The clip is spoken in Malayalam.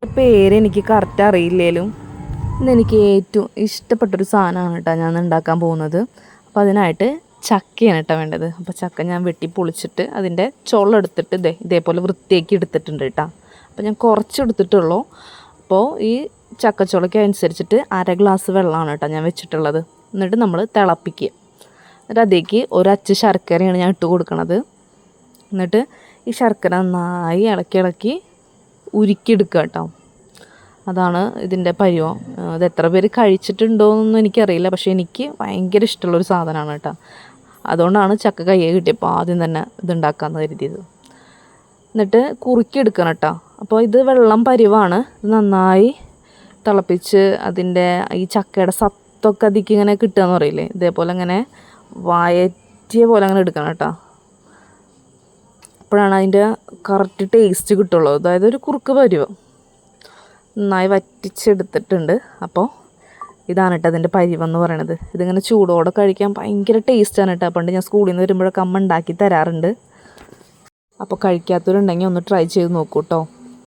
പേരെനിക്ക് കറക്റ്റ് അറിയില്ലേലും ഇന്നെനിക്ക് ഏറ്റവും ഇഷ്ടപ്പെട്ടൊരു സാധനമാണ് കേട്ടോ ഞാൻ ഉണ്ടാക്കാൻ പോകുന്നത്. അപ്പോൾ അതിനായിട്ട് ചക്കയാണ് കേട്ടോ വേണ്ടത്. അപ്പോൾ ചക്ക ഞാൻ വെട്ടി പൊളിച്ചിട്ട് അതിൻ്റെ ചുളെടുത്തിട്ട് ഇതേപോലെ വൃത്തിയാക്കി എടുത്തിട്ടുണ്ട് കേട്ടോ. അപ്പോൾ ഞാൻ കുറച്ച് എടുത്തിട്ടുള്ളൂ. അപ്പോൾ ഈ ചക്കച്ചുളയ്ക്ക് അനുസരിച്ചിട്ട് 1/2 ഗ്ലാസ് വെള്ളമാണ് കേട്ടോ ഞാൻ വെച്ചിട്ടുള്ളത്. എന്നിട്ട് നമ്മൾ തിളപ്പിക്കുക. എന്നിട്ട് അതിലേക്ക് ഒരച്ച് ശർക്കരയാണ് ഞാൻ ഇട്ട് കൊടുക്കണത്. എന്നിട്ട് ഈ ശർക്കര നന്നായി ഇളക്കി ഉരുക്കിയെടുക്കുക കേട്ടോ. അതാണ് ഇതിൻ്റെ പരുവം. ഇത് എത്ര പേര് കഴിച്ചിട്ടുണ്ടോയെന്നൊന്നും എനിക്കറിയില്ല, പക്ഷേ എനിക്ക് ഭയങ്കര ഇഷ്ടമുള്ളൊരു സാധനമാണ് കേട്ടോ. അതുകൊണ്ടാണ് ചക്ക കയ്യെ കിട്ടിയപ്പോൾ ആദ്യം തന്നെ ഇതുണ്ടാക്കാമെന്ന് കരുതിയത്. എന്നിട്ട് കുറുക്കിയെടുക്കണം കേട്ടോ. അപ്പോൾ ഇത് വെള്ളം പരുവാണ്. ഇത് നന്നായി തിളപ്പിച്ച് അതിൻ്റെ ഈ ചക്കയുടെ സത്തൊക്കെ അതിലേക്ക് ഇങ്ങനെ കിട്ടുകയെന്ന് പറയില്ലേ, ഇതേപോലെ ഇങ്ങനെ വയറ്റിയ പോലെ അങ്ങനെ എടുക്കണം കേട്ടോ. അപ്പോഴാണ് അതിൻ്റെ കറക്റ്റ് ടേസ്റ്റ് കിട്ടുള്ളൂ. അതായത് ഒരു കുറുക്ക് പരുവം നന്നായി വറ്റിച്ചെടുത്തിട്ടുണ്ട്. അപ്പോൾ ഇതാണ് കേട്ടോ അതിൻ്റെ പരുവെന്ന് പറയണത്. ഇതിങ്ങനെ ചൂടോടെ കഴിക്കാൻ ഭയങ്കര ടേസ്റ്റാണ് കേട്ടോ. പണ്ട് ഞാൻ സ്കൂളിൽ നിന്ന് വരുമ്പോഴൊക്കെ അമ്മ ഉണ്ടാക്കി തരാറുണ്ട്. അപ്പോൾ കഴിക്കാത്തവരുണ്ടെങ്കിൽ ഒന്ന് ട്രൈ ചെയ്ത് നോക്കൂ കേട്ടോ.